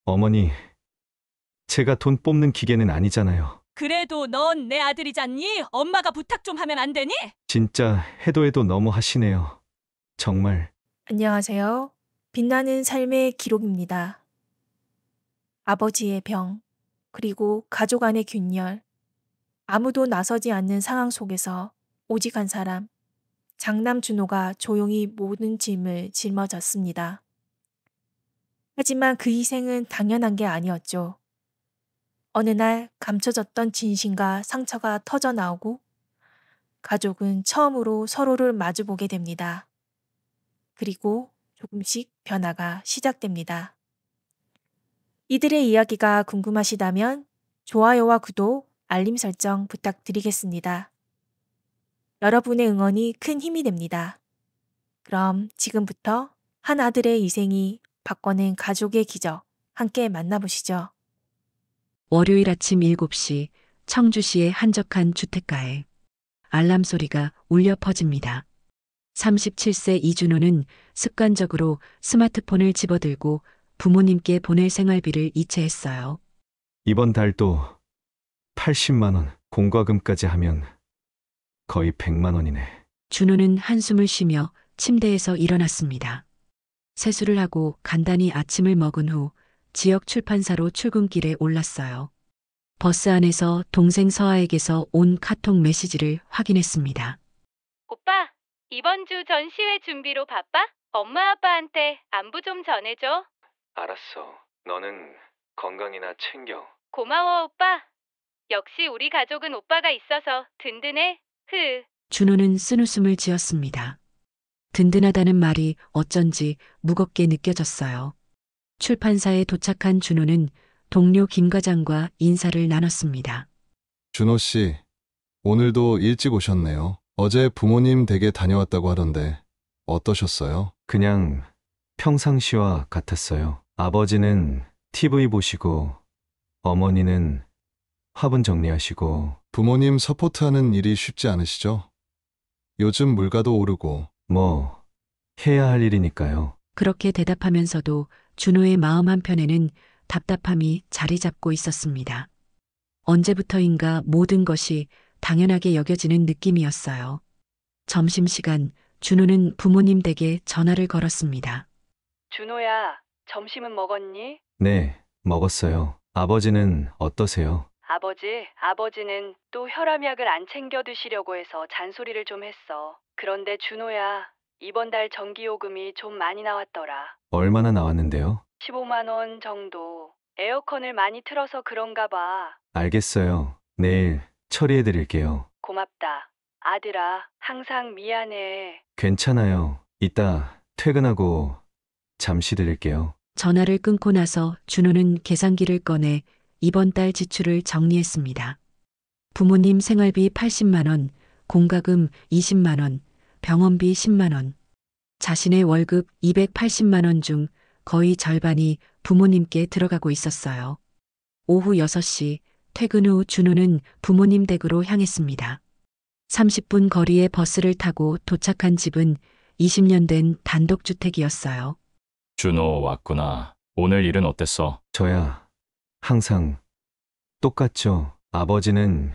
어머니, 제가 돈 뽑는 기계는 아니잖아요. 그래도 넌 내 아들이잖니? 엄마가 부탁 좀 하면 안 되니? 진짜 해도 너무 하시네요. 정말. 안녕하세요. 빛나는 삶의 기록입니다. 아버지의 병, 그리고 가족 안의 균열, 아무도 나서지 않는 상황 속에서 오직 한 사람, 장남 준호가 조용히 모든 짐을 짊어졌습니다. 하지만 그 희생은 당연한 게 아니었죠. 어느 날 감춰졌던 진심과 상처가 터져 나오고 가족은 처음으로 서로를 마주보게 됩니다. 그리고 조금씩 변화가 시작됩니다. 이들의 이야기가 궁금하시다면 좋아요와 구독, 알림 설정 부탁드리겠습니다. 여러분의 응원이 큰 힘이 됩니다. 그럼 지금부터 한 아들의 희생이 바꿔낸 가족의 기적 함께 만나보시죠. 월요일 아침 7시 청주시의 한적한 주택가에 알람 소리가 울려 퍼집니다. 37세 이준호는 습관적으로 스마트폰을 집어들고 부모님께 보낼 생활비를 이체했어요. 이번 달도 80만 원, 공과금까지 하면 거의 100만 원이네. 준호는 한숨을 쉬며 침대에서 일어났습니다. 세수를 하고 간단히 아침을 먹은 후 지역 출판사로 출근길에 올랐어요. 버스 안에서 동생 서아에게서 온 카톡 메시지를 확인했습니다. 오빠, 이번 주 전시회 준비로 바빠? 엄마 아빠한테 안부 좀 전해줘. 알았어. 너는 건강이나 챙겨. 고마워, 오빠. 역시 우리 가족은 오빠가 있어서 든든해. 준호는 쓴웃음을 지었습니다. 든든하다는 말이 어쩐지 무겁게 느껴졌어요. 출판사에 도착한 준호는 동료 김 과장과 인사를 나눴습니다. 준호 씨, 오늘도 일찍 오셨네요. 어제 부모님 댁에 다녀왔다고 하던데 어떠셨어요? 그냥 평상시와 같았어요. 아버지는 TV 보시고, 어머니는 화분 정리하시고, 부모님 서포트하는 일이 쉽지 않으시죠? 요즘 물가도 오르고 뭐, 해야 할 일이니까요. 그렇게 대답하면서도 준호의 마음 한편에는 답답함이 자리 잡고 있었습니다. 언제부터인가 모든 것이 당연하게 여겨지는 느낌이었어요. 점심시간 준호는 부모님 댁에 전화를 걸었습니다. 준호야, 점심은 먹었니? 네, 먹었어요. 아버지는 어떠세요? 아버지는 또 혈압약을 안 챙겨 드시려고 해서 잔소리를 좀 했어. 그런데 준호야, 이번 달 전기요금이 좀 많이 나왔더라. 얼마나 나왔는데요? 15만 원 정도. 에어컨을 많이 틀어서 그런가 봐. 알겠어요. 내일 처리해 드릴게요. 고맙다. 아들아, 항상 미안해. 괜찮아요. 이따 퇴근하고 잠시 드릴게요. 전화를 끊고 나서 준호는 계산기를 꺼내 이번 달 지출을 정리했습니다. 부모님 생활비 80만 원, 공과금 20만 원, 병원비 10만 원. 자신의 월급 280만 원 중 거의 절반이 부모님께 들어가고 있었어요. 오후 6시 퇴근 후 준호는 부모님 댁으로 향했습니다. 30분 거리의 버스를 타고 도착한 집은 20년 된 단독주택이었어요. 준호 왔구나. 오늘 일은 어땠어? 저야 항상 똑같죠. 아버지는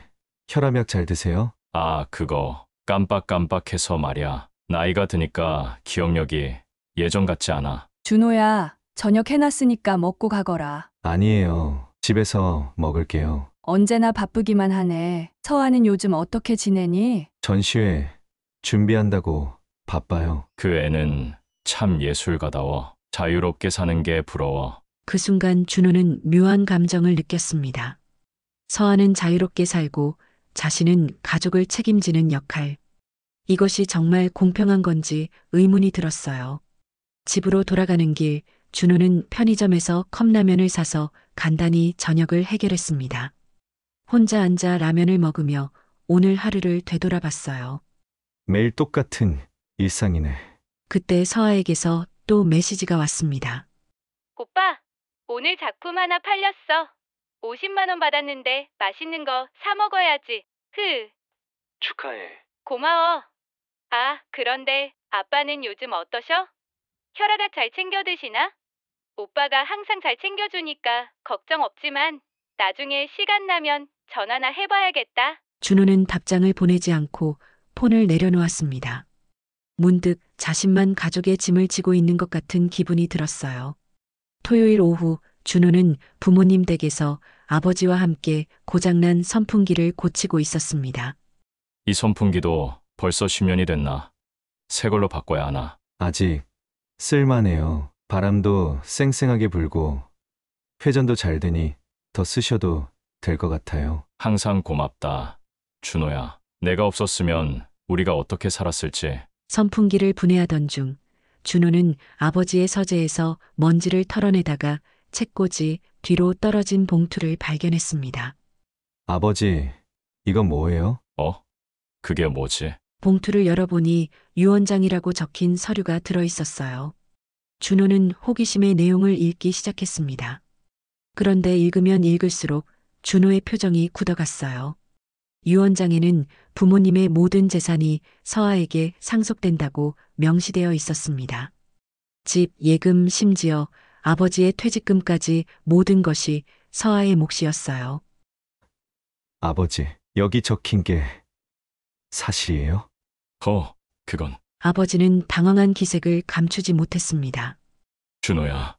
혈압약 잘 드세요? 아, 그거 깜빡깜빡해서 말이야. 나이가 드니까 기억력이 예전 같지 않아. 준호야, 저녁 해놨으니까 먹고 가거라. 아니에요. 집에서 먹을게요. 언제나 바쁘기만 하네. 서아는 요즘 어떻게 지내니? 전시회 준비한다고 바빠요. 그 애는 참 예술가다워. 자유롭게 사는 게 부러워. 그 순간 준호는 묘한 감정을 느꼈습니다. 서아는 자유롭게 살고 자신은 가족을 책임지는 역할. 이것이 정말 공평한 건지 의문이 들었어요. 집으로 돌아가는 길, 준호는 편의점에서 컵라면을 사서 간단히 저녁을 해결했습니다. 혼자 앉아 라면을 먹으며 오늘 하루를 되돌아봤어요. 매일 똑같은 일상이네. 그때 서아에게서 또 메시지가 왔습니다. 오빠, 오늘 작품 하나 팔렸어. 50만 원 받았는데 맛있는 거 사 먹어야지. 축하해. 고마워. 아, 그런데 아빠는 요즘 어떠셔? 혈압약 잘 챙겨 드시나? 오빠가 항상 잘 챙겨주니까 걱정 없지만 나중에 시간 나면 전화나 해봐야겠다. 준호는 답장을 보내지 않고 폰을 내려놓았습니다. 문득 자신만 가족의 짐을 지고 있는 것 같은 기분이 들었어요. 토요일 오후 준호는 부모님 댁에서 아버지와 함께 고장난 선풍기를 고치고 있었습니다. 이 선풍기도 벌써 10년이 됐나? 새 걸로 바꿔야 하나? 아직 쓸만해요. 바람도 쌩쌩하게 불고 회전도 잘 되니 더 쓰셔도 될 것 같아요. 항상 고맙다. 준호야. 내가 없었으면 우리가 어떻게 살았을지. 선풍기를 분해하던 중 준호는 아버지의 서재에서 먼지를 털어내다가 책꽂이 뒤로 떨어진 봉투를 발견했습니다. 아버지, 이건 뭐예요? 어? 그게 뭐지? 봉투를 열어보니 유언장이라고 적힌 서류가 들어 있었어요. 준호는 호기심의 내용을 읽기 시작했습니다. 그런데 읽으면 읽을수록 준호의 표정이 굳어갔어요. 유언장에는 부모님의 모든 재산이 서아에게 상속된다고 명시되어 있었습니다. 집, 예금, 심지어 아버지의 퇴직금까지 모든 것이 서아의 몫이었어요. 아버지, 여기 적힌 게 사실이에요? 그건 아버지는 당황한 기색을 감추지 못했습니다. 준호야.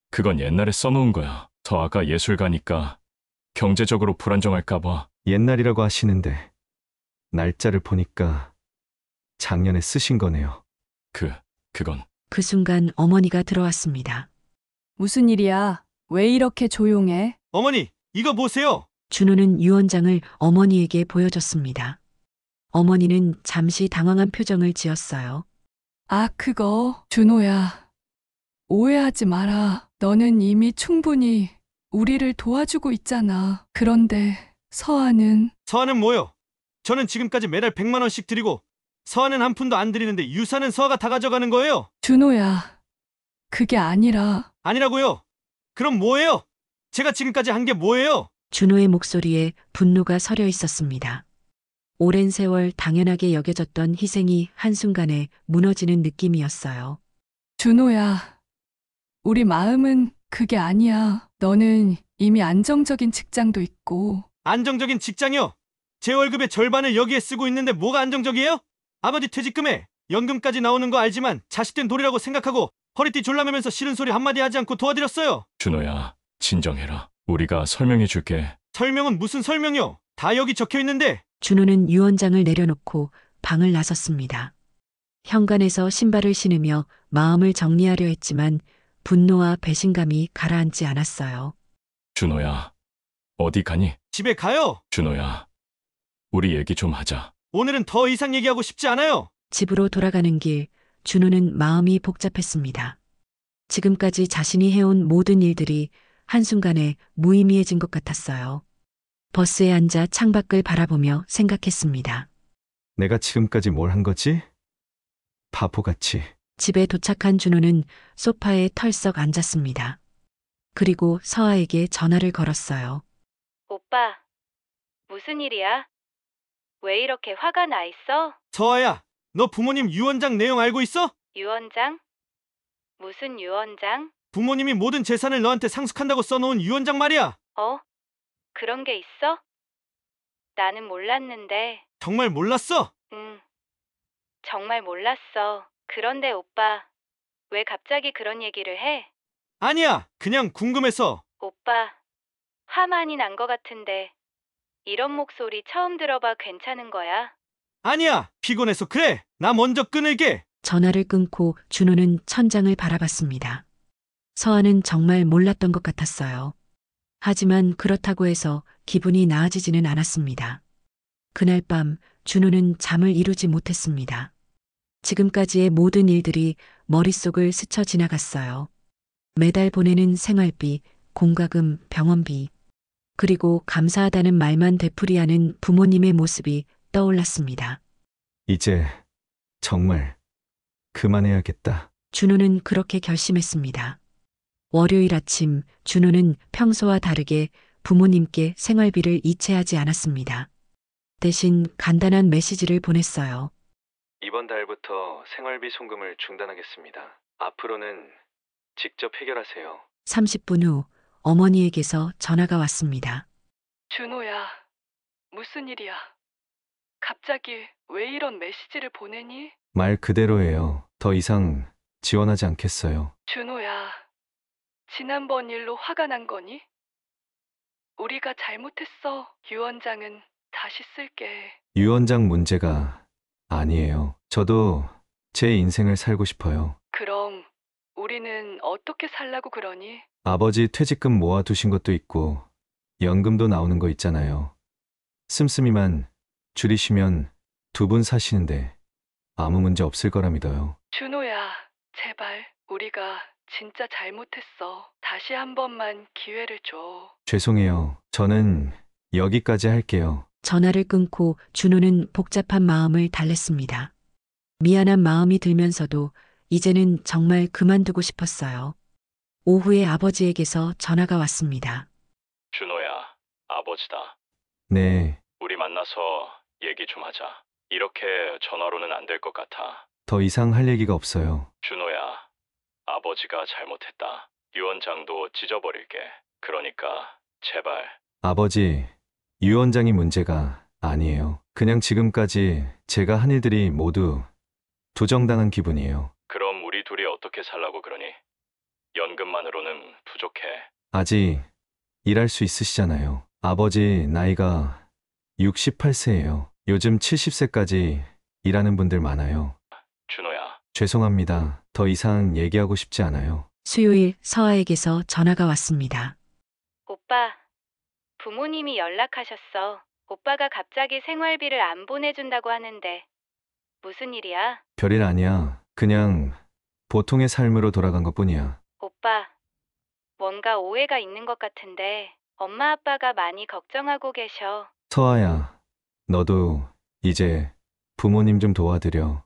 그건 옛날에 써놓은 거야. 서아가 예술가니까 경제적으로 불안정할까봐. 옛날이라고 하시는데 날짜를 보니까 작년에 쓰신 거네요. 그건 그 순간 어머니가 들어왔습니다. 무슨 일이야? 왜 이렇게 조용해? 어머니, 이거 보세요. 준호는 유언장을 어머니에게 보여줬습니다. 어머니는 잠시 당황한 표정을 지었어요. 아, 그거. 준호야. 오해하지 마라. 너는 이미 충분히 우리를 도와주고 있잖아. 그런데 서아는 서아는 뭐요? 저는 지금까지 매달 100만 원씩 드리고 서아는 한 푼도 안 드리는데 유산은 서아가 다 가져가는 거예요? 준호야. 그게 아니라 아니라고요? 그럼 뭐예요? 제가 지금까지 한 게 뭐예요? 준호의 목소리에 분노가 서려 있었습니다. 오랜 세월 당연하게 여겨졌던 희생이 한순간에 무너지는 느낌이었어요. 준호야. 우리 마음은 그게 아니야. 너는 이미 안정적인 직장도 있고 안정적인 직장이요? 제 월급의 절반을 여기에 쓰고 있는데 뭐가 안정적이에요? 아버지 퇴직금에 연금까지 나오는 거 알지만 자식된 도리라고 생각하고 허리띠 졸라매면서 싫은 소리 한마디 하지 않고 도와드렸어요. 준호야. 진정해라. 우리가 설명해 줄게. 설명은 무슨 설명이요? 다 여기 적혀 있는데. 준호는 유언장을 내려놓고 방을 나섰습니다. 현관에서 신발을 신으며 마음을 정리하려 했지만 분노와 배신감이 가라앉지 않았어요. 준호야. 어디 가니? 집에 가요. 준호야. 우리 얘기 좀 하자. 오늘은 더 이상 얘기하고 싶지 않아요. 집으로 돌아가는 길, 준호는 마음이 복잡했습니다. 지금까지 자신이 해온 모든 일들이 한순간에 무의미해진 것 같았어요. 버스에 앉아 창밖을 바라보며 생각했습니다. 내가 지금까지 뭘 한 거지? 바보같이. 집에 도착한 준호는 소파에 털썩 앉았습니다. 그리고 서아에게 전화를 걸었어요. 오빠, 무슨 일이야? 왜 이렇게 화가 나 있어? 서아야, 너 부모님 유언장 내용 알고 있어? 유언장? 무슨 유언장? 부모님이 모든 재산을 너한테 상속한다고 써놓은 유언장 말이야. 그런 게 있어? 나는 몰랐는데. 정말 몰랐어? 응, 정말 몰랐어. 그런데 오빠, 왜 갑자기 그런 얘기를 해? 아니야, 그냥 궁금해서. 오빠, 화 많이 난 거 같은데. 이런 목소리 처음 들어봐. 괜찮은 거야? 아니야, 피곤해서 그래. 나 먼저 끊을게. 전화를 끊고 준호는 천장을 바라봤습니다. 서아는 정말 몰랐던 것 같았어요. 하지만 그렇다고 해서 기분이 나아지지는 않았습니다. 그날 밤 준호는 잠을 이루지 못했습니다. 지금까지의 모든 일들이 머릿속을 스쳐 지나갔어요. 매달 보내는 생활비, 공과금, 병원비, 그리고 감사하다는 말만 되풀이하는 부모님의 모습이 떠올랐습니다. 이제 정말 그만해야겠다. 준호는 그렇게 결심했습니다. 월요일 아침 준호는 평소와 다르게 부모님께 생활비를 이체하지 않았습니다. 대신 간단한 메시지를 보냈어요. 이번 달부터 생활비 송금을 중단하겠습니다. 앞으로는 직접 해결하세요. 30분 후 어머니에게서 전화가 왔습니다. 준호야, 무슨 일이야? 갑자기 왜 이런 메시지를 보내니? 말 그대로예요. 더 이상 지원하지 않겠어요. 준호야, 지난번 일로 화가 난 거니? 우리가 잘못했어. 유 원장은 다시 쓸게. 유 원장 문제가 아니에요. 저도 제 인생을 살고 싶어요. 그럼 우리는 어떻게 살라고 그러니? 아버지 퇴직금 모아두신 것도 있고 연금도 나오는 거 있잖아요. 씀씀이만 줄이시면 두 분 사시는데 아무 문제 없을 거라 믿어요. 준호야, 제발 우리가 진짜 잘못했어. 다시 한 번만 기회를 줘. 죄송해요. 저는 여기까지 할게요. 전화를 끊고 준호는 복잡한 마음을 달랬습니다. 미안한 마음이 들면서도 이제는 정말 그만두고 싶었어요. 오후에 아버지에게서 전화가 왔습니다. 준호야, 아버지다. 네, 우리 만나서 얘기 좀 하자. 이렇게 전화로는 안 될 것 같아. 더 이상 할 얘기가 없어요. 준호야, 아버지가 잘못했다. 유 원장도 찢어버릴게. 그러니까 제발. 아버지, 유 원장이 문제가 아니에요. 그냥 지금까지 제가 한 일들이 모두 부정당한 기분이에요. 그럼 우리 둘이 어떻게 살라고 그러니? 연금만으로는 부족해. 아직 일할 수 있으시잖아요. 아버지 나이가 68세예요. 요즘 70세까지 일하는 분들 많아요. 준호야, 죄송합니다. 더 이상 얘기하고 싶지 않아요. 수요일 서아에게서 전화가 왔습니다. 오빠, 부모님이 연락하셨어. 오빠가 갑자기 생활비를 안 보내준다고 하는데 무슨 일이야? 별일 아니야. 그냥 보통의 삶으로 돌아간 것뿐이야. 오빠, 뭔가 오해가 있는 것 같은데 엄마 아빠가 많이 걱정하고 계셔. 서아야, 너도 이제 부모님 좀 도와드려.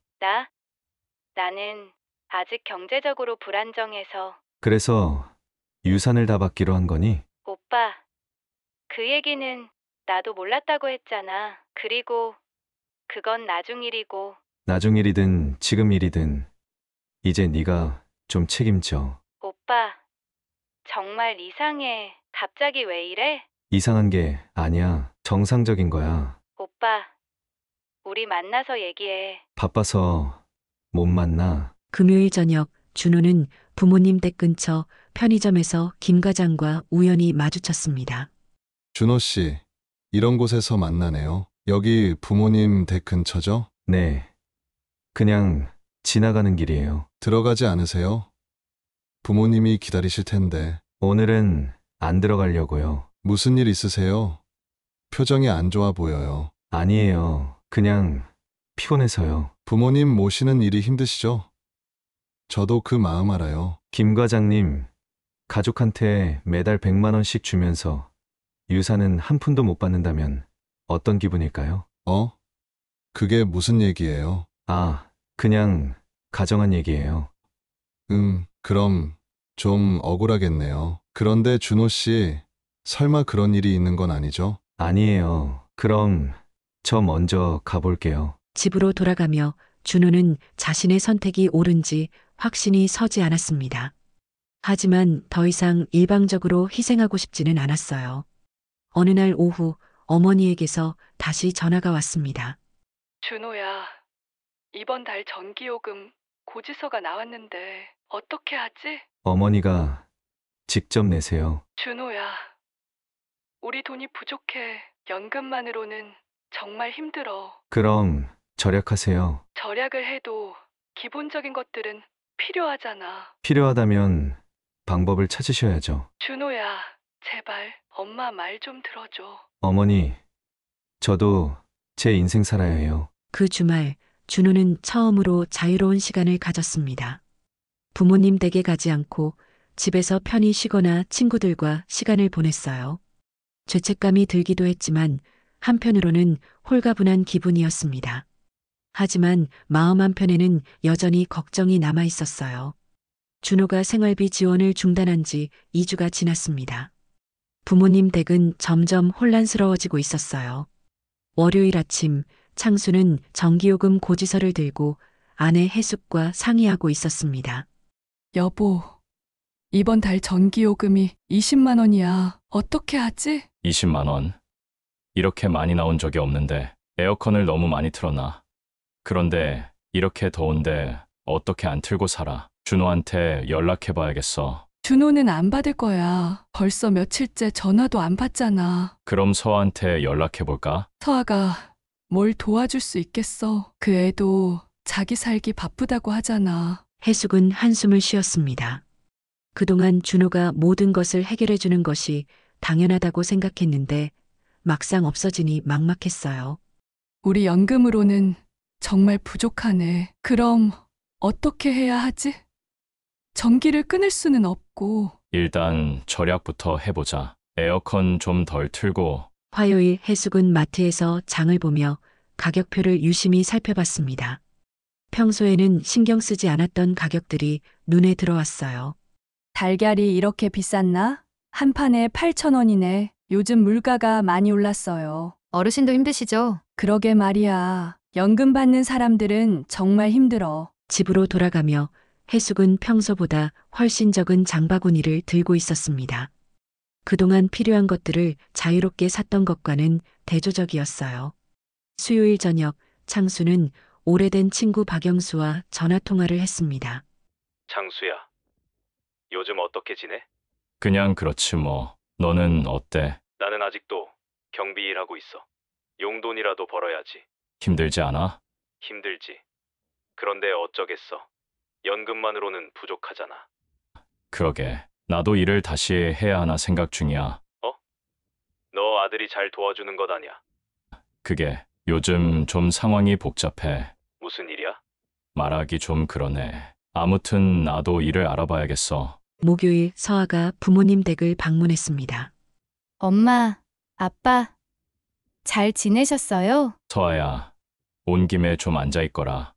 나는 아직 경제적으로 불안정해서. 그래서 유산을 다 받기로 한 거니? 오빠, 그 얘기는 나도 몰랐다고 했잖아. 그리고 그건 나중 일이고. 나중 일이든 지금 일이든 이제 네가 좀 책임져. 오빠, 정말 이상해. 갑자기 왜 이래? 이상한 게 아니야. 정상적인 거야. 오빠, 우리 만나서 얘기해. 바빠서 못 만나. 금요일 저녁 준호는 부모님 댁 근처 편의점에서 김 과장과 우연히 마주쳤습니다. 준호 씨, 이런 곳에서 만나네요. 여기 부모님 댁 근처죠? 네. 그냥 지나가는 길이에요. 들어가지 않으세요? 부모님이 기다리실 텐데. 오늘은 안 들어가려고요. 무슨 일 있으세요? 표정이 안 좋아 보여요. 아니에요. 그냥 피곤해서요. 부모님 모시는 일이 힘드시죠? 저도 그 마음 알아요. 김 과장님, 가족한테 매달 100만 원씩 주면서 유산은 한 푼도 못 받는다면 어떤 기분일까요? 그게 무슨 얘기예요? 아, 그냥 가정한 얘기예요. 그럼 좀 억울하겠네요. 그런데 준호 씨, 설마 그런 일이 있는 건 아니죠? 아니에요. 그럼 저 먼저 가볼게요. 집으로 돌아가며 준호는 자신의 선택이 옳은지 확신이 서지 않았습니다. 하지만 더 이상 일방적으로 희생하고 싶지는 않았어요. 어느 날 오후 어머니에게서 다시 전화가 왔습니다. 준호야, 이번 달 전기요금 고지서가 나왔는데 어떻게 하지? 어머니가 직접 내세요. 준호야, 우리 돈이 부족해. 연금만으로는 정말 힘들어. 그럼 절약하세요. 절약을 해도 기본적인 것들은 필요하잖아. 필요하다면 방법을 찾으셔야죠. 준호야, 제발 엄마 말 좀 들어줘. 어머니, 저도 제 인생 살아야 해요. 그 주말 준호는 처음으로 자유로운 시간을 가졌습니다. 부모님 댁에 가지 않고 집에서 편히 쉬거나 친구들과 시간을 보냈어요. 죄책감이 들기도 했지만 한편으로는 홀가분한 기분이었습니다. 하지만 마음 한편에는 여전히 걱정이 남아 있었어요. 준호가 생활비 지원을 중단한 지 2주가 지났습니다. 부모님 댁은 점점 혼란스러워지고 있었어요. 월요일 아침 창수는 전기요금 고지서를 들고 아내 혜숙과 상의하고 있었습니다. 여보, 이번 달 전기요금이 20만 원이야. 어떻게 하지? 20만 원. 이렇게 많이 나온 적이 없는데 에어컨을 너무 많이 틀었나? 그런데 이렇게 더운데 어떻게 안 틀고 살아? 준호한테 연락해봐야겠어. 준호는 안 받을 거야. 벌써 며칠째 전화도 안 받잖아. 그럼 서한테 연락해볼까? 서아가 뭘 도와줄 수 있겠어. 그 애도 자기 살기 바쁘다고 하잖아. 해숙은 한숨을 쉬었습니다. 그동안 준호가 모든 것을 해결해 주는 것이 당연하다고 생각했는데 막상 없어지니 막막했어요. 우리 연금으로는 정말 부족하네. 그럼 어떻게 해야 하지? 전기를 끊을 수는 없고. 일단 절약부터 해보자. 에어컨 좀 덜 틀고. 화요일 해숙은 마트에서 장을 보며 가격표를 유심히 살펴봤습니다. 평소에는 신경 쓰지 않았던 가격들이 눈에 들어왔어요. 달걀이 이렇게 비쌌나? 한 판에 8,000원이네. 요즘 물가가 많이 올랐어요. 어르신도 힘드시죠? 그러게 말이야. 연금 받는 사람들은 정말 힘들어. 집으로 돌아가며 해숙은 평소보다 훨씬 적은 장바구니를 들고 있었습니다. 그동안 필요한 것들을 자유롭게 샀던 것과는 대조적이었어요. 수요일 저녁 창수는 오래된 친구 박영수와 전화통화를 했습니다. 창수야, 요즘 어떻게 지내? 그냥 그렇지 뭐. 너는 어때? 나는 아직도 경비 일하고 있어. 용돈이라도 벌어야지. 힘들지 않아? 힘들지. 그런데 어쩌겠어. 연금만으로는 부족하잖아. 그러게. 나도 일을 다시 해야 하나 생각 중이야. 너 아들이 잘 도와주는 것 아냐? 그게 요즘 좀 상황이 복잡해. 무슨 일이야? 말하기 좀 그러네. 아무튼 나도 일을 알아봐야겠어. 목요일 서아가 부모님 댁을 방문했습니다. 엄마, 아빠, 잘 지내셨어요? 서아야, 온 김에 좀 앉아있거라.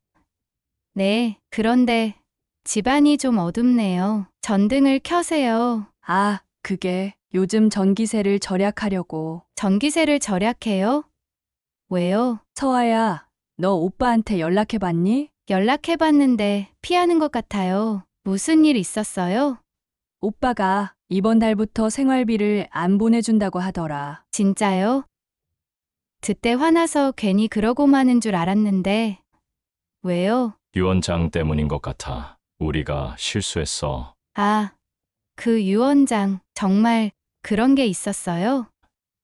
네, 그런데 집안이 좀 어둡네요. 전등을 켜세요. 아, 그게 요즘 전기세를 절약하려고. 전기세를 절약해요? 왜요? 서아야, 너 오빠한테 연락해봤니? 연락해봤는데 피하는 것 같아요. 무슨 일 있었어요? 오빠가 이번 달부터 생활비를 안 보내준다고 하더라. 진짜요? 그때 화나서 괜히 그러고 마는 줄 알았는데. 왜요? 유원장 때문인 것 같아. 우리가 실수했어. 아, 그 유원장, 정말 그런 게 있었어요?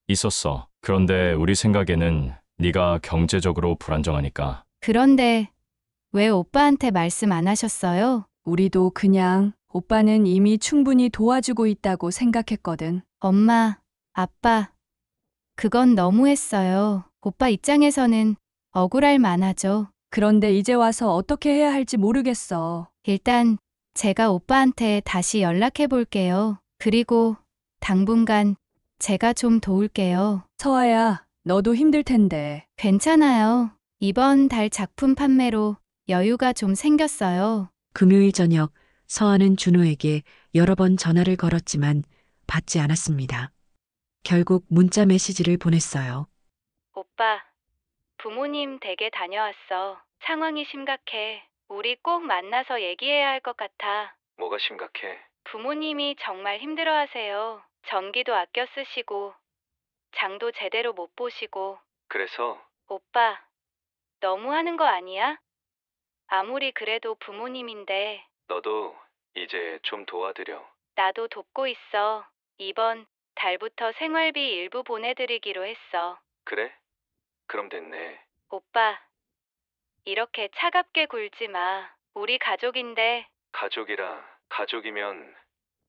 있었어. 그런데 우리 생각에는 네가 경제적으로 불안정하니까. 그런데 왜 오빠한테 말씀 안 하셨어요? 우리도 그냥 오빠는 이미 충분히 도와주고 있다고 생각했거든. 엄마, 아빠, 그건 너무했어요. 오빠 입장에서는 억울할 만하죠. 그런데 이제 와서 어떻게 해야 할지 모르겠어. 일단 제가 오빠한테 다시 연락해 볼게요. 그리고 당분간 제가 좀 도울게요. 서아야, 너도 힘들 텐데. 괜찮아요. 이번 달 작품 판매로 여유가 좀 생겼어요. 금요일 저녁 서아는 준호에게 여러 번 전화를 걸었지만 받지 않았습니다. 결국 문자 메시지를 보냈어요. 오빠, 부모님 댁에 다녀왔어. 상황이 심각해. 우리 꼭 만나서 얘기해야 할 것 같아. 뭐가 심각해? 부모님이 정말 힘들어하세요. 전기도 아껴 쓰시고, 장도 제대로 못 보시고. 그래서 오빠, 너무 하는 거 아니야? 아무리 그래도 부모님인데. 너도 이제 좀 도와드려. 나도 돕고 있어. 이번 달부터 생활비 일부 보내드리기로 했어. 그래? 그럼 됐네. 오빠, 이렇게 차갑게 굴지 마. 우리 가족인데. 가족이면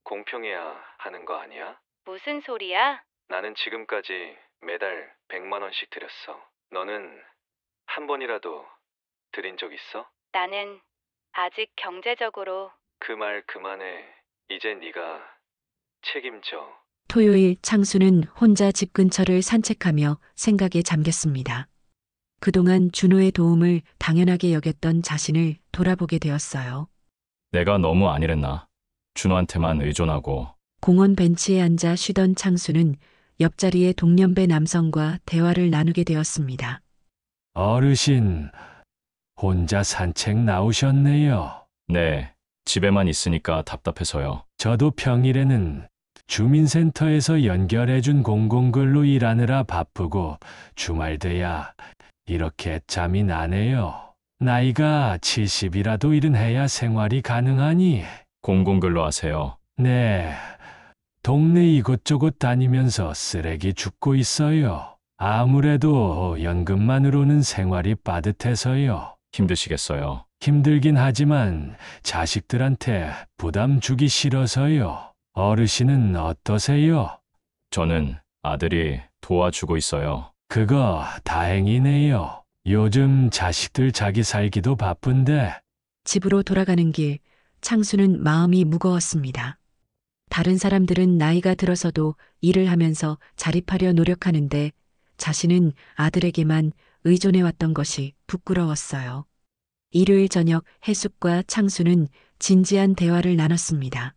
공평해야 하는 거 아니야? 무슨 소리야? 나는 지금까지 매달 100만 원씩 드렸어. 너는 한 번이라도 드린 적 있어? 나는 아직 경제적으로. 그 말 그만해. 이제 네가 책임져. 토요일 창수는 혼자 집 근처를 산책하며 생각에 잠겼습니다. 그동안 준호의 도움을 당연하게 여겼던 자신을 돌아보게 되었어요. 내가 너무 안일했나? 준호한테만 의존하고. 공원 벤치에 앉아 쉬던 창수는 옆자리의 동년배 남성과 대화를 나누게 되었습니다. 어르신, 혼자 산책 나오셨네요. 네, 집에만 있으니까 답답해서요. 저도 평일에는 주민센터에서 연결해준 공공근로 일하느라 바쁘고 주말 돼야 이렇게 잠이 나네요. 나이가 70이라도 일은 해야 생활이 가능하니. 공공근로 하세요. 네. 동네 이곳저곳 다니면서 쓰레기 줍고 있어요. 아무래도 연금만으로는 생활이 빠듯해서요. 힘드시겠어요. 힘들긴 하지만 자식들한테 부담 주기 싫어서요. 어르신은 어떠세요? 저는 아들이 도와주고 있어요. 그거 다행이네요. 요즘 자식들 자기 살기도 바쁜데. 집으로 돌아가는 길, 창수는 마음이 무거웠습니다. 다른 사람들은 나이가 들어서도 일을 하면서 자립하려 노력하는데 자신은 아들에게만 의존해왔던 것이 부끄러웠어요. 일요일 저녁 해숙과 창수는 진지한 대화를 나눴습니다.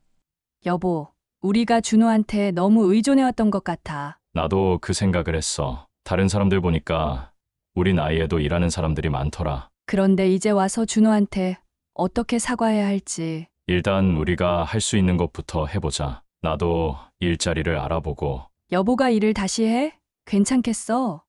여보, 우리가 준호한테 너무 의존해왔던 것 같아. 나도 그 생각을 했어. 다른 사람들 보니까 우리 나이에도 일하는 사람들이 많더라. 그런데 이제 와서 준호한테 어떻게 사과해야 할지. 일단 우리가 할 수 있는 것부터 해보자. 나도 일자리를 알아보고. 여보가 일을 다시 해? 괜찮겠어?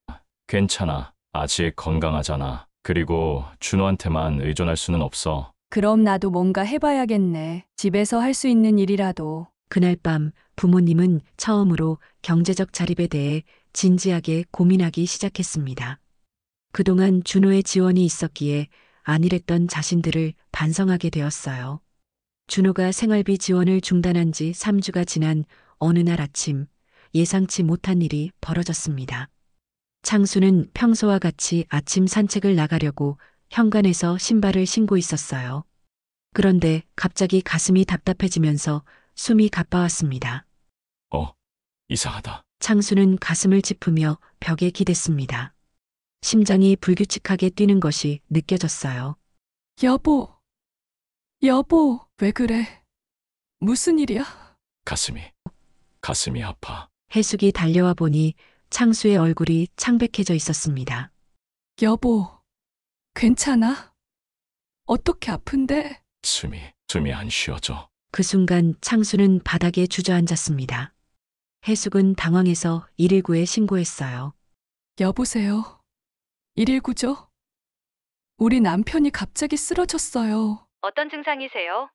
괜찮아. 아직 건강하잖아. 그리고 준호한테만 의존할 수는 없어. 그럼 나도 뭔가 해봐야겠네. 집에서 할 수 있는 일이라도. 그날 밤 부모님은 처음으로 경제적 자립에 대해 진지하게 고민하기 시작했습니다. 그동안 준호의 지원이 있었기에 안일했던 자신들을 반성하게 되었어요. 준호가 생활비 지원을 중단한 지 3주가 지난 어느 날 아침 예상치 못한 일이 벌어졌습니다. 창수는 평소와 같이 아침 산책을 나가려고 현관에서 신발을 신고 있었어요. 그런데 갑자기 가슴이 답답해지면서 숨이 가빠왔습니다. 이상하다. 창수는 가슴을 짚으며 벽에 기댔습니다. 심장이 불규칙하게 뛰는 것이 느껴졌어요. 여보, 왜 그래? 무슨 일이야? 가슴이 아파. 해숙이 달려와 보니 창수의 얼굴이 창백해져 있었습니다. 여보, 괜찮아? 어떻게 아픈데? 숨이 안 쉬어져. 그 순간 창수는 바닥에 주저앉았습니다. 해숙은 당황해서 119에 신고했어요. 여보세요? 119죠? 우리 남편이 갑자기 쓰러졌어요. 어떤 증상이세요?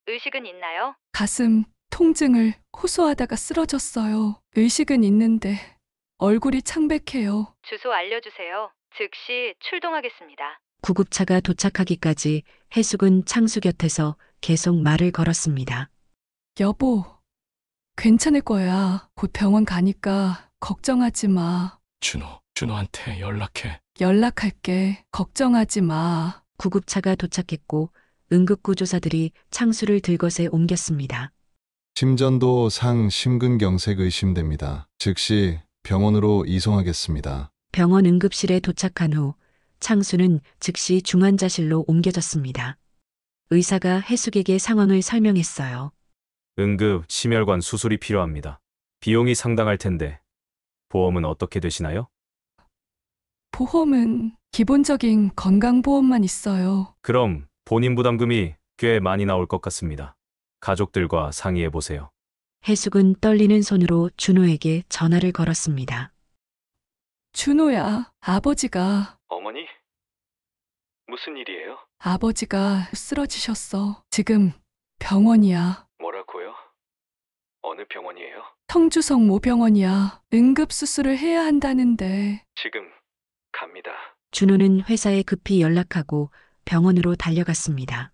의식은 있나요? 가슴 통증을 호소하다가 쓰러졌어요. 의식은 있는데 얼굴이 창백해요. 주소 알려주세요. 즉시 출동하겠습니다. 구급차가 도착하기까지 해숙은 창수 곁에서 계속 말을 걸었습니다. 여보, 괜찮을 거야. 곧 병원 가니까 걱정하지 마. 준호한테 연락해. 연락할게. 걱정하지 마. 구급차가 도착했고 응급구조사들이 창수를 들것에 옮겼습니다. 심전도 상 심근경색 의심됩니다. 즉시 병원으로 이송하겠습니다. 병원 응급실에 도착한 후 창수는 즉시 중환자실로 옮겨졌습니다. 의사가 해숙에게 상황을 설명했어요. 응급 심혈관 수술이 필요합니다. 비용이 상당할 텐데 보험은 어떻게 되시나요? 보험은 기본적인 건강보험만 있어요. 그럼 본인 부담금이 꽤 많이 나올 것 같습니다. 가족들과 상의해 보세요. 해숙은 떨리는 손으로 준호에게 전화를 걸었습니다. 준호야, 아버지가. 어머니? 무슨 일이에요? 아버지가 쓰러지셨어. 지금 병원이야. 뭐라고요? 어느 병원이에요? 성주성 모병원이야. 응급수술을 해야 한다는데. 지금 갑니다. 준호는 회사에 급히 연락하고 병원으로 달려갔습니다.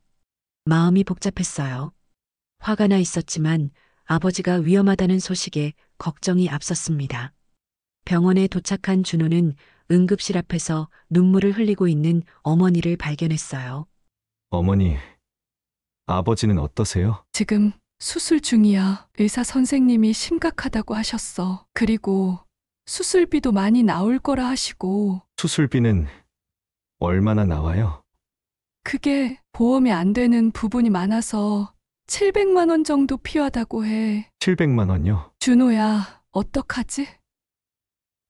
마음이 복잡했어요. 화가 나 있었지만 아버지가 위험하다는 소식에 걱정이 앞섰습니다. 병원에 도착한 준호는 응급실 앞에서 눈물을 흘리고 있는 어머니를 발견했어요. 어머니, 아버지는 어떠세요? 지금 수술 중이야. 의사 선생님이 심각하다고 하셨어. 그리고 수술비도 많이 나올 거라 하시고. 수술비는 얼마나 나와요? 그게 보험이 안 되는 부분이 많아서 700만 원 정도 필요하다고 해. 700만 원요? 준호야, 어떡하지?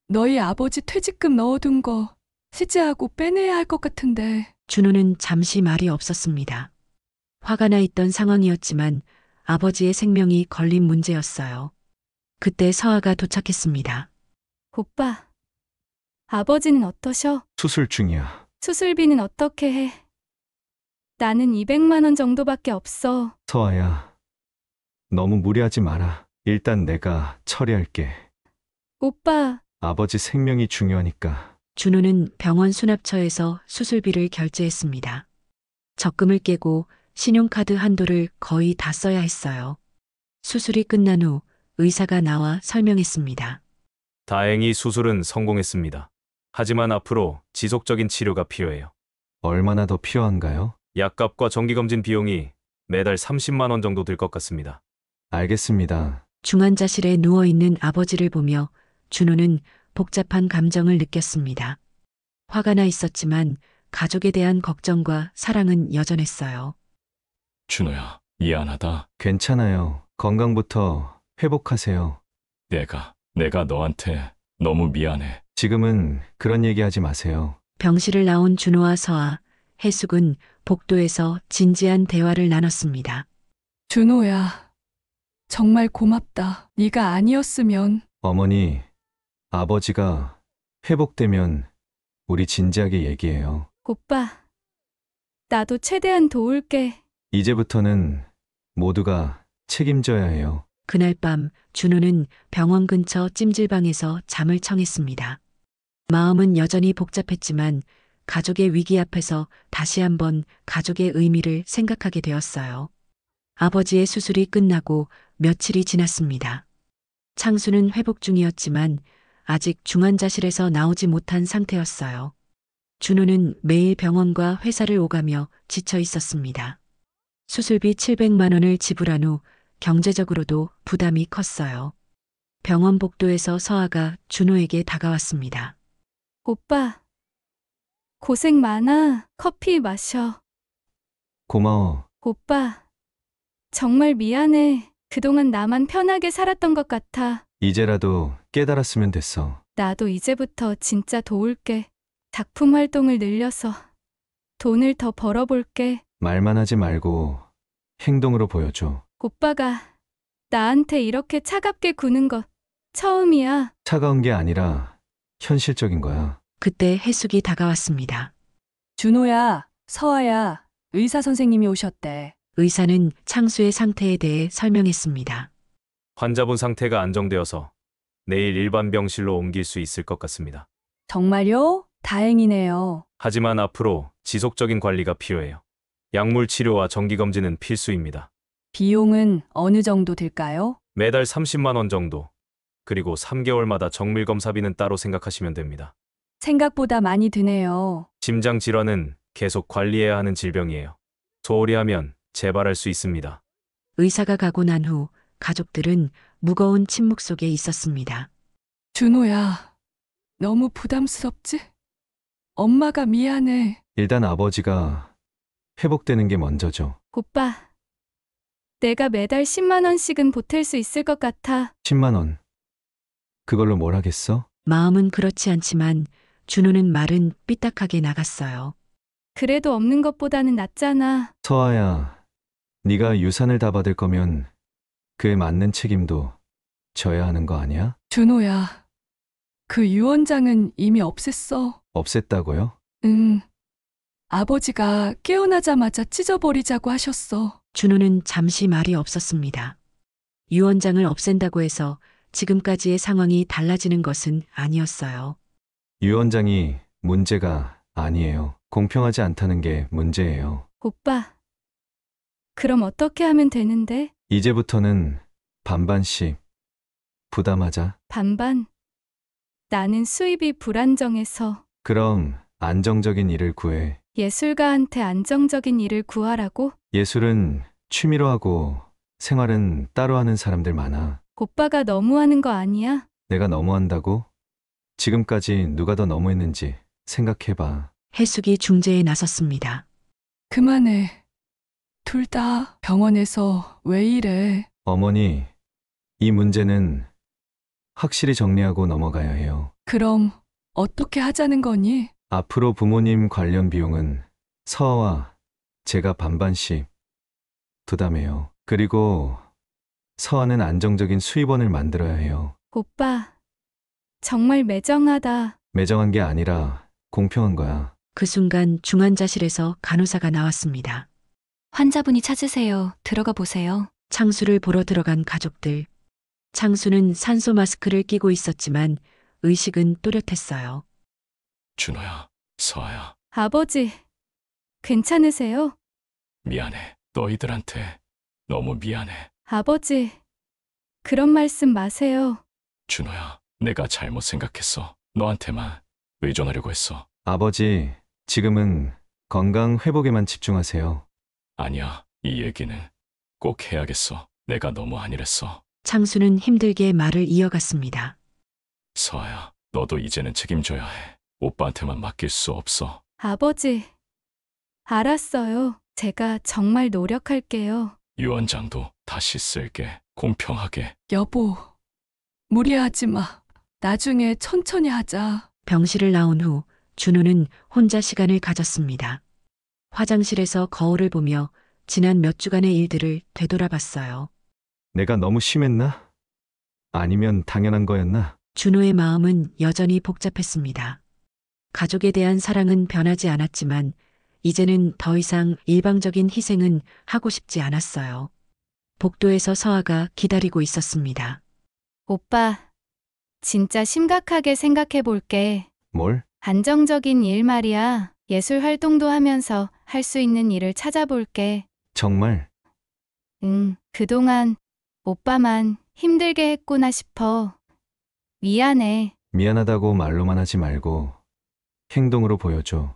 너희 아버지 퇴직금 넣어둔 거 해지하고 빼내야 할 것 같은데. 준호는 잠시 말이 없었습니다. 화가 나 있던 상황이었지만 아버지의 생명이 걸린 문제였어요. 그때 서아가 도착했습니다. 오빠, 아버지는 어떠셔? 수술 중이야. 수술비는 어떻게 해? 나는 200만 원 정도밖에 없어. 서아야, 너무 무리하지 마라. 일단 내가 처리할게. 오빠, 아버지 생명이 중요하니까. 준호는 병원 수납처에서 수술비를 결제했습니다. 적금을 깨고 신용카드 한도를 거의 다 써야 했어요. 수술이 끝난 후 의사가 나와 설명했습니다. 다행히 수술은 성공했습니다. 하지만 앞으로 지속적인 치료가 필요해요. 얼마나 더 필요한가요? 약값과 정기검진 비용이 매달 30만 원 정도 들 것 같습니다. 알겠습니다. 중환자실에 누워있는 아버지를 보며 준호는 복잡한 감정을 느꼈습니다. 화가 나 있었지만 가족에 대한 걱정과 사랑은 여전했어요. 준호야, 미안하다. 괜찮아요. 건강부터 회복하세요. 내가 너한테 너무 미안해. 지금은 그런 얘기하지 마세요. 병실을 나온 준호와 서아, 해숙은 복도에서 진지한 대화를 나눴습니다. 준호야, 정말 고맙다. 네가 아니었으면. 어머니, 아버지가 회복되면 우리 진지하게 얘기해요. 오빠, 나도 최대한 도울게. 이제부터는 모두가 책임져야 해요. 그날 밤 준호는 병원 근처 찜질방에서 잠을 청했습니다. 마음은 여전히 복잡했지만 가족의 위기 앞에서 다시 한번 가족의 의미를 생각하게 되었어요. 아버지의 수술이 끝나고 며칠이 지났습니다. 창수는 회복 중이었지만 아직 중환자실에서 나오지 못한 상태였어요. 준호는 매일 병원과 회사를 오가며 지쳐 있었습니다. 수술비 700만 원을 지불한 후 경제적으로도 부담이 컸어요. 병원 복도에서 서아가 준호에게 다가왔습니다. 오빠, 고생 많아. 커피 마셔. 고마워. 오빠, 정말 미안해. 그동안 나만 편하게 살았던 것 같아. 이제라도 깨달았으면 됐어. 나도 이제부터 진짜 도울게. 작품 활동을 늘려서 돈을 더 벌어볼게. 말만 하지 말고 행동으로 보여줘. 오빠가 나한테 이렇게 차갑게 구는 것 처음이야. 차가운 게 아니라 현실적인 거야. 그때 해숙이 다가왔습니다. 준호야, 서아야, 의사 선생님이 오셨대. 의사는 창수의 상태에 대해 설명했습니다. 환자분 상태가 안정되어서 내일 일반 병실로 옮길 수 있을 것 같습니다. 정말요? 다행이네요. 하지만 앞으로 지속적인 관리가 필요해요. 약물 치료와 정기검진은 필수입니다. 비용은 어느 정도 들까요? 매달 30만 원 정도. 그리고 3개월마다 정밀 검사비는 따로 생각하시면 됩니다. 생각보다 많이 드네요. 심장 질환은 계속 관리해야 하는 질병이에요. 소홀히 하면 재발할 수 있습니다. 의사가 가고 난 후 가족들은 무거운 침묵 속에 있었습니다. 준호야, 너무 부담스럽지? 엄마가 미안해. 일단 아버지가 회복되는 게 먼저죠. 오빠, 내가 매달 10만 원씩은 보탤 수 있을 것 같아. 10만 원. 그걸로 뭘 하겠어? 마음은 그렇지 않지만 준호는 말은 삐딱하게 나갔어요. 그래도 없는 것보다는 낫잖아. 서아야, 네가 유산을 다 받을 거면 그에 맞는 책임도 져야 하는 거 아니야? 준호야, 그 유언장은 이미 없앴어. 없앴다고요? 응. 아버지가 깨어나자마자 찢어버리자고 하셨어. 준호는 잠시 말이 없었습니다. 유언장을 없앤다고 해서 지금까지의 상황이 달라지는 것은 아니었어요. 유언장이 문제가 아니에요. 공평하지 않다는 게 문제예요. 오빠, 그럼 어떻게 하면 되는데? 이제부터는 반반씩 부담하자. 반반. 나는 수입이 불안정해서. 그럼 안정적인 일을 구해. 예술가한테 안정적인 일을 구하라고? 예술은 취미로 하고 생활은 따로 하는 사람들 많아. 오빠가 너무하는 거 아니야? 내가 너무한다고? 지금까지 누가 더 너무했는지 생각해봐. 해숙이 중재에 나섰습니다. 그만해. 둘 다 병원에서 왜 이래? 어머니, 이 문제는 확실히 정리하고 넘어가야 해요. 그럼 어떻게 하자는 거니? 앞으로 부모님 관련 비용은 서아와 제가 반반씩 부담해요. 그리고 서아는 안정적인 수입원을 만들어야 해요. 오빠, 정말 매정하다. 매정한 게 아니라 공평한 거야. 그 순간 중환자실에서 간호사가 나왔습니다. 환자분이 찾으세요. 들어가 보세요. 창수를 보러 들어간 가족들. 창수는 산소 마스크를 끼고 있었지만 의식은 또렷했어요. 준호야, 서아야, 아버지, 괜찮으세요? 미안해. 너희들한테 너무 미안해. 아버지, 그런 말씀 마세요. 준호야, 내가 잘못 생각했어. 너한테만 의존하려고 했어. 아버지, 지금은 건강 회복에만 집중하세요. 아니야, 이 얘기는 꼭 해야겠어. 내가 너무 안일했어. 창수는 힘들게 말을 이어갔습니다. 서아야, 너도 이제는 책임져야 해. 오빠한테만 맡길 수 없어. 아버지, 알았어요. 제가 정말 노력할게요. 유언장도 다시 쓸게. 공평하게. 여보, 무리하지 마. 나중에 천천히 하자. 병실을 나온 후 준호는 혼자 시간을 가졌습니다. 화장실에서 거울을 보며 지난 몇 주간의 일들을 되돌아봤어요. 내가 너무 심했나? 아니면 당연한 거였나? 준호의 마음은 여전히 복잡했습니다. 가족에 대한 사랑은 변하지 않았지만 이제는 더 이상 일방적인 희생은 하고 싶지 않았어요. 복도에서 서아가 기다리고 있었습니다. 오빠, 진짜 심각하게 생각해 볼게. 뭘? 안정적인 일 말이야. 예술 활동도 하면서 할 수 있는 일을 찾아볼게. 정말? 그동안 오빠만 힘들게 했구나 싶어. 미안해. 미안하다고 말로만 하지 말고 행동으로 보여줘.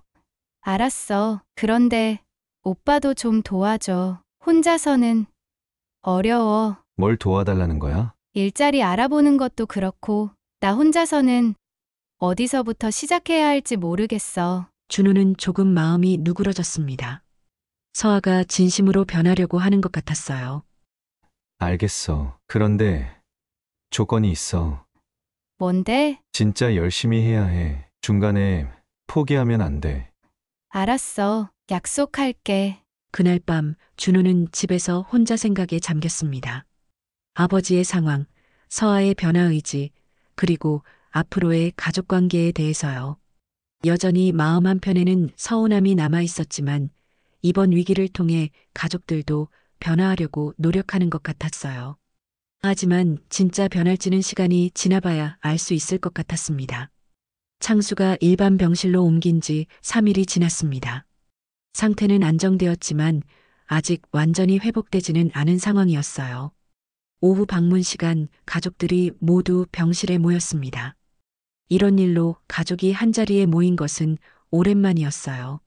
알았어. 그런데 오빠도 좀 도와줘. 혼자서는 어려워. 뭘 도와달라는 거야? 일자리 알아보는 것도 그렇고 나 혼자서는 어디서부터 시작해야 할지 모르겠어. 준호는 조금 마음이 누그러졌습니다. 서아가 진심으로 변하려고 하는 것 같았어요. 알겠어. 그런데 조건이 있어. 뭔데? 진짜 열심히 해야 해. 중간에 포기하면 안 돼. 알았어. 약속할게. 그날 밤 준호는 집에서 혼자 생각에 잠겼습니다. 아버지의 상황, 서아의 변화 의지, 그리고 앞으로의 가족 관계에 대해서요. 여전히 마음 한편에는 서운함이 남아 있었지만 이번 위기를 통해 가족들도 변화하려고 노력하는 것 같았어요. 하지만 진짜 변할지는 시간이 지나봐야 알 수 있을 것 같았습니다. 창수가 일반 병실로 옮긴 지 3일이 지났습니다. 상태는 안정되었지만 아직 완전히 회복되지는 않은 상황이었어요. 오후 방문 시간 가족들이 모두 병실에 모였습니다. 이런 일로 가족이 한자리에 모인 것은 오랜만이었어요.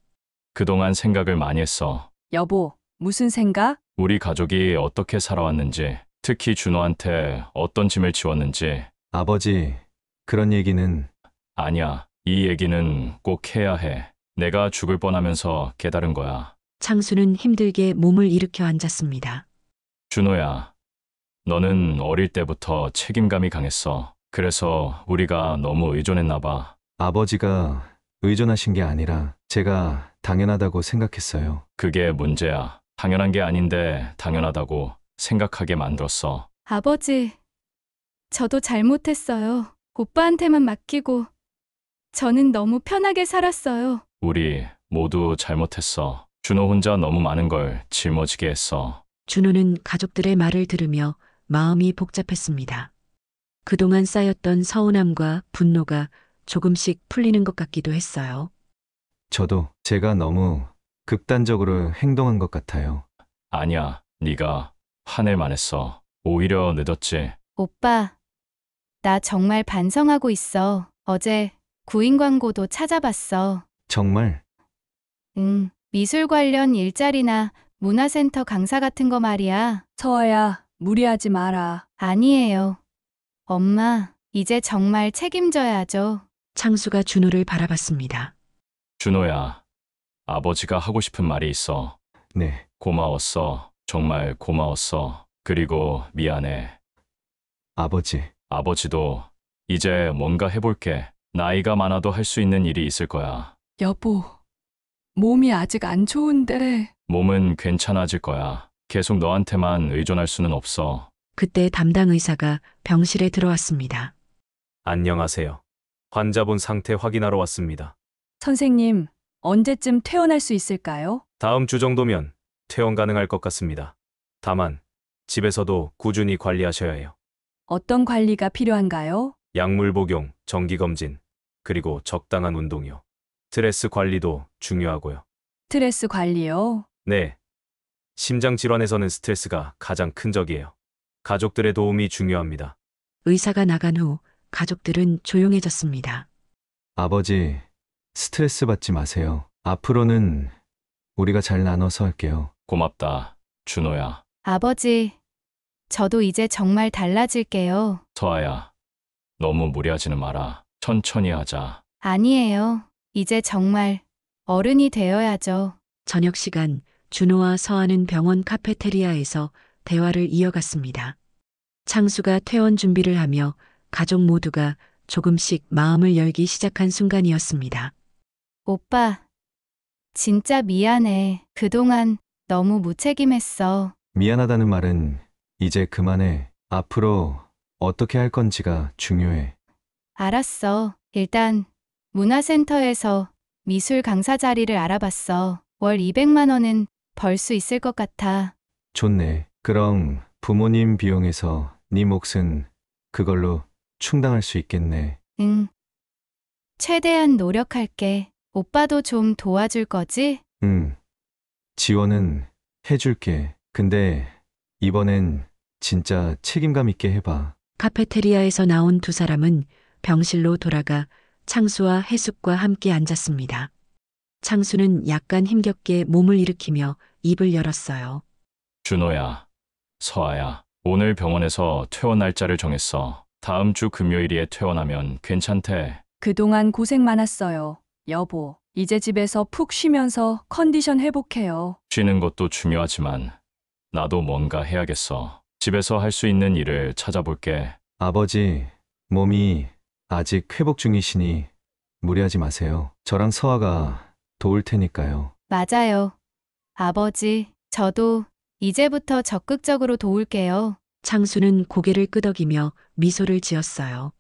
그동안 생각을 많이 했어. 여보, 무슨 생각? 우리 가족이 어떻게 살아왔는지, 특히 준호한테 어떤 짐을 지웠는지. 아버지, 그런 얘기는 아니야, 이 얘기는 꼭 해야 해. 내가 죽을 뻔하면서 깨달은 거야. 창수는 힘들게 몸을 일으켜 앉았습니다. 준호야, 너는 어릴 때부터 책임감이 강했어. 그래서 우리가 너무 의존했나 봐. 아버지가 의존하신 게 아니라 제가 당연하다고 생각했어요. 그게 문제야. 당연한 게 아닌데 당연하다고 생각하게 만들었어. 아버지, 저도 잘못했어요. 오빠한테만 맡기고 저는 너무 편하게 살았어요. 우리 모두 잘못했어. 준호 혼자 너무 많은 걸 짊어지게 했어. 준호는 가족들의 말을 들으며 마음이 복잡했습니다. 그동안 쌓였던 서운함과 분노가 조금씩 풀리는 것 같기도 했어요. 저도 제가 너무 극단적으로 행동한 것 같아요. 아니야, 네가 화낼 만했어. 오히려 늦었지. 오빠, 나 정말 반성하고 있어. 어제 구인 광고도 찾아봤어. 정말? 미술 관련 일자리나 문화센터 강사 같은 거 말이야. 서아야, 무리하지 마라. 아니에요. 엄마, 이제 정말 책임져야죠. 창수가 준호를 바라봤습니다. 준호야, 아버지가 하고 싶은 말이 있어. 네. 고마웠어. 정말 고마웠어. 그리고 미안해. 아버지. 아버지도 이제 뭔가 해볼게. 나이가 많아도 할 수 있는 일이 있을 거야. 여보, 몸이 아직 안 좋은데. 몸은 괜찮아질 거야. 계속 너한테만 의존할 수는 없어. 그때 담당 의사가 병실에 들어왔습니다. 안녕하세요. 환자분 상태 확인하러 왔습니다. 선생님, 언제쯤 퇴원할 수 있을까요? 다음 주 정도면 퇴원 가능할 것 같습니다. 다만 집에서도 꾸준히 관리하셔야 해요. 어떤 관리가 필요한가요? 약물 복용, 정기 검진, 그리고 적당한 운동이요. 스트레스 관리도 중요하고요. 스트레스 관리요? 네. 심장 질환에서는 스트레스가 가장 큰 적이에요. 가족들의 도움이 중요합니다. 의사가 나간 후 가족들은 조용해졌습니다. 아버지, 스트레스 받지 마세요. 앞으로는 우리가 잘 나눠서 할게요. 고맙다, 준호야. 아버지, 저도 이제 정말 달라질게요. 서아야, 너무 무리하지는 마라. 천천히 하자. 아니에요. 이제 정말 어른이 되어야죠. 저녁 시간 준호와 서아는 병원 카페테리아에서 대화를 이어갔습니다. 창수가 퇴원 준비를 하며 가족 모두가 조금씩 마음을 열기 시작한 순간이었습니다. 오빠, 진짜 미안해. 그동안 너무 무책임했어. 미안하다는 말은 이제 그만해. 앞으로 어떻게 할 건지가 중요해. 알았어. 일단 문화센터에서 미술 강사 자리를 알아봤어. 월 200만 원은 벌 수 있을 것 같아. 좋네. 그럼 부모님 비용에서 네 몫은 그걸로 충당할 수 있겠네. 응. 최대한 노력할게. 오빠도 좀 도와줄 거지? 응. 지원은 해줄게. 근데 이번엔 진짜 책임감 있게 해봐. 카페테리아에서 나온 두 사람은 병실로 돌아가 창수와 해숙과 함께 앉았습니다. 창수는 약간 힘겹게 몸을 일으키며 입을 열었어요. 준호야, 서아야, 오늘 병원에서 퇴원 날짜를 정했어. 다음 주 금요일에 퇴원하면 괜찮대. 그동안 고생 많았어요. 여보, 이제 집에서 푹 쉬면서 컨디션 회복해요. 쉬는 것도 중요하지만 나도 뭔가 해야겠어. 집에서 할 수 있는 일을 찾아볼게. 아버지, 몸이 아직 회복 중이시니 무리하지 마세요. 저랑 서아가 도울 테니까요. 맞아요. 아버지, 저도 이제부터 적극적으로 도울게요. 창수는 고개를 끄덕이며 미소를 지었어요.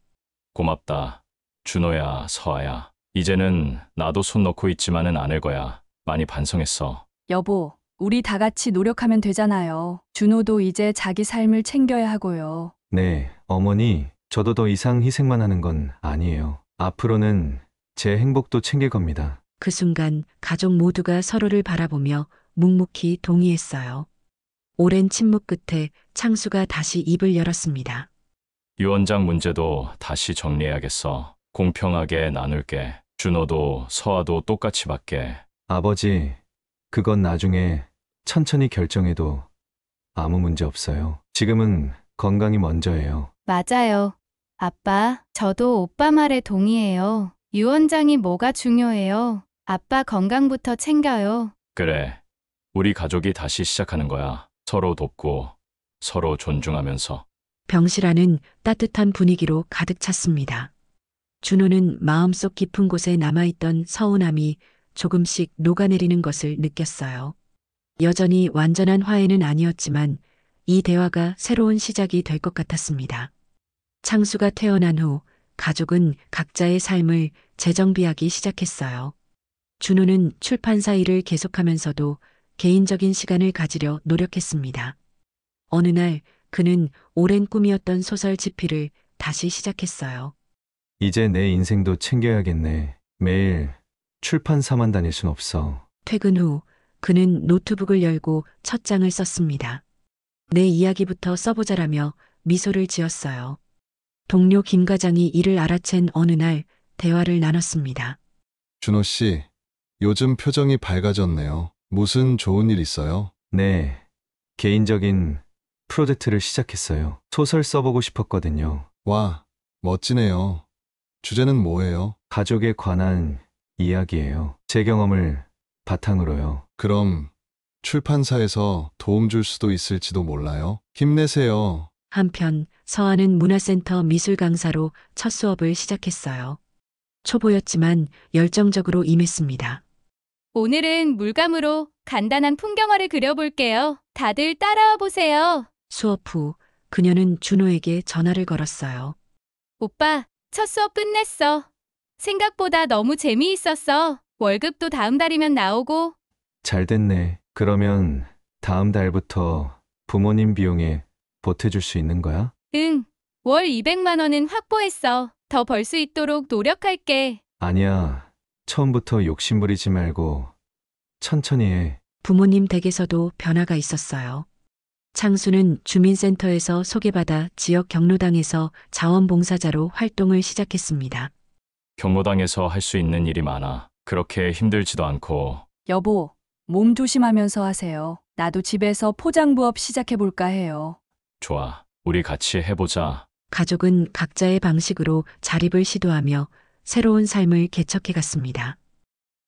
고맙다. 준호야, 서아야. 이제는 나도 손 놓고 있지만은 않을 거야. 많이 반성했어. 여보, 우리 다 같이 노력하면 되잖아요. 준호도 이제 자기 삶을 챙겨야 하고요. 네, 어머니, 저도 더 이상 희생만 하는 건 아니에요. 앞으로는 제 행복도 챙길 겁니다. 그 순간 가족 모두가 서로를 바라보며 묵묵히 동의했어요. 오랜 침묵 끝에 창수가 다시 입을 열었습니다. 유언장 문제도 다시 정리해야겠어. 공평하게 나눌게. 준호도 서아도 똑같이 받게. 아버지, 그건 나중에 천천히 결정해도 아무 문제 없어요. 지금은 건강이 먼저예요. 맞아요. 아빠, 저도 오빠 말에 동의해요. 유언장이 뭐가 중요해요. 아빠 건강부터 챙겨요. 그래. 우리 가족이 다시 시작하는 거야. 서로 돕고 서로 존중하면서. 병실 안은 따뜻한 분위기로 가득 찼습니다. 준호는 마음속 깊은 곳에 남아있던 서운함이 조금씩 녹아내리는 것을 느꼈어요. 여전히 완전한 화해는 아니었지만 이 대화가 새로운 시작이 될 것 같았습니다. 창수가 태어난 후 가족은 각자의 삶을 재정비하기 시작했어요. 준호는 출판사 일을 계속하면서도 개인적인 시간을 가지려 노력했습니다. 어느 날 그는 오랜 꿈이었던 소설 집필을 다시 시작했어요. 이제 내 인생도 챙겨야겠네. 매일 출판사만 다닐 순 없어. 퇴근 후 그는 노트북을 열고 첫 장을 썼습니다. 내 이야기부터 써보자라며 미소를 지었어요. 동료 김 과장이 이를 알아챈 어느 날 대화를 나눴습니다. 준호 씨, 요즘 표정이 밝아졌네요. 무슨 좋은 일 있어요? 네, 개인적인 프로젝트를 시작했어요. 소설 써보고 싶었거든요. 와, 멋지네요. 주제는 뭐예요? 가족에 관한 이야기예요. 제 경험을 바탕으로요. 그럼 출판사에서 도움 줄 수도 있을지도 몰라요. 힘내세요. 한편 서아는 문화센터 미술 강사로 첫 수업을 시작했어요. 초보였지만 열정적으로 임했습니다. 오늘은 물감으로 간단한 풍경화를 그려볼게요. 다들 따라와 보세요. 수업 후 그녀는 준호에게 전화를 걸었어요. 오빠, 첫 수업 끝냈어. 생각보다 너무 재미있었어. 월급도 다음 달이면 나오고. 잘 됐네. 그러면 다음 달부터 부모님 비용에 보태줄 수 있는 거야? 응, 월 200만 원은 확보했어. 더 벌 수 있도록 노력할게. 아니야. 처음부터 욕심 부리지 말고 천천히 해. 부모님 댁에서도 변화가 있었어요. 창수는 주민센터에서 소개받아 지역 경로당에서 자원봉사자로 활동을 시작했습니다. 경로당에서 할 수 있는 일이 많아. 그렇게 힘들지도 않고. 여보, 몸 조심하면서 하세요. 나도 집에서 포장부업 시작해볼까 해요. 좋아. 우리 같이 해보자. 가족은 각자의 방식으로 자립을 시도하며 새로운 삶을 개척해 갔습니다.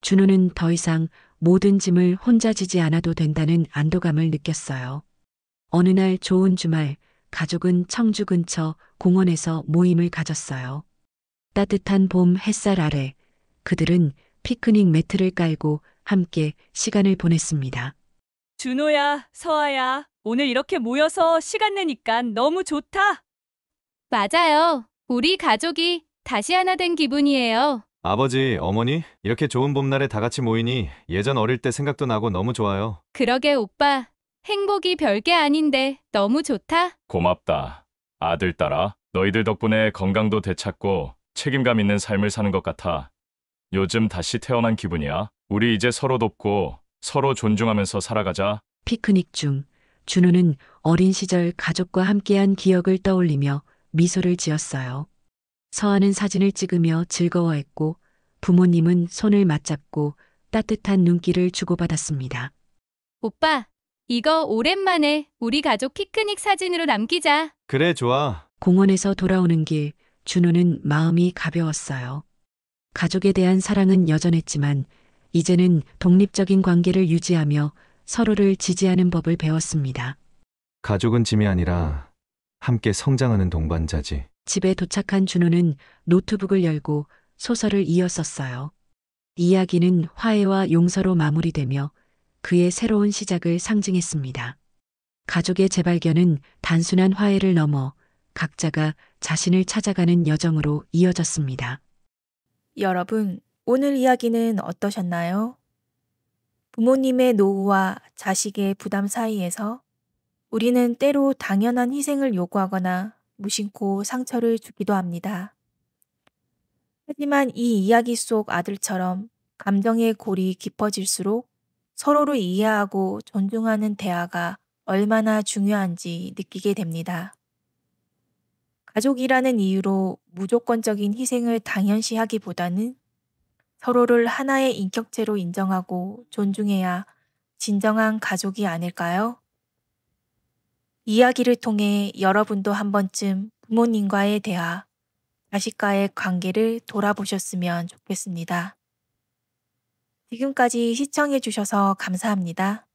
준호는 더 이상 모든 짐을 혼자 지지 않아도 된다는 안도감을 느꼈어요. 어느 날 좋은 주말, 가족은 청주 근처 공원에서 모임을 가졌어요. 따뜻한 봄 햇살 아래 그들은 피크닉 매트를 깔고 함께 시간을 보냈습니다. 준호야, 서아야, 오늘 이렇게 모여서 시간 내니까 너무 좋다. 맞아요. 우리 가족이 다시 하나 된 기분이에요. 아버지, 어머니, 이렇게 좋은 봄날에 다 같이 모이니 예전 어릴 때 생각도 나고 너무 좋아요. 그러게 오빠, 행복이 별게 아닌데 너무 좋다. 고맙다. 아들, 딸아. 너희들 덕분에 건강도 되찾고 책임감 있는 삶을 사는 것 같아. 요즘 다시 태어난 기분이야. 우리 이제 서로 돕고 서로 존중하면서 살아가자. 피크닉 중 준호는 어린 시절 가족과 함께한 기억을 떠올리며 미소를 지었어요. 서아는 사진을 찍으며 즐거워했고 부모님은 손을 맞잡고 따뜻한 눈길을 주고받았습니다. 오빠, 이거 오랜만에 우리 가족 피크닉 사진으로 남기자. 그래, 좋아. 공원에서 돌아오는 길 준호는 마음이 가벼웠어요. 가족에 대한 사랑은 여전했지만 이제는 독립적인 관계를 유지하며 서로를 지지하는 법을 배웠습니다. 가족은 짐이 아니라 함께 성장하는 동반자지. 집에 도착한 준호는 노트북을 열고 소설을 이어 썼어요. 이야기는 화해와 용서로 마무리되며 그의 새로운 시작을 상징했습니다. 가족의 재발견은 단순한 화해를 넘어 각자가 자신을 찾아가는 여정으로 이어졌습니다. 여러분, 오늘 이야기는 어떠셨나요? 부모님의 노후와 자식의 부담 사이에서 우리는 때로 당연한 희생을 요구하거나 무심코 상처를 주기도 합니다. 하지만 이 이야기 속 아들처럼 감정의 골이 깊어질수록 서로를 이해하고 존중하는 대화가 얼마나 중요한지 느끼게 됩니다. 가족이라는 이유로 무조건적인 희생을 당연시하기보다는 서로를 하나의 인격체로 인정하고 존중해야 진정한 가족이 아닐까요? 이야기를 통해 여러분도 한 번쯤 부모님과의 대화, 자식과의 관계를 돌아보셨으면 좋겠습니다. 지금까지 시청해 주셔서 감사합니다.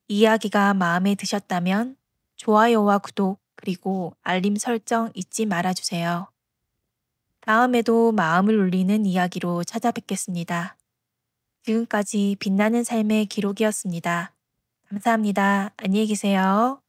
이야기가 마음에 드셨다면 좋아요와 구독 그리고 알림 설정 잊지 말아주세요. 다음에도 마음을 울리는 이야기로 찾아뵙겠습니다. 지금까지 빛나는 삶의 기록이었습니다. 감사합니다. 안녕히 계세요.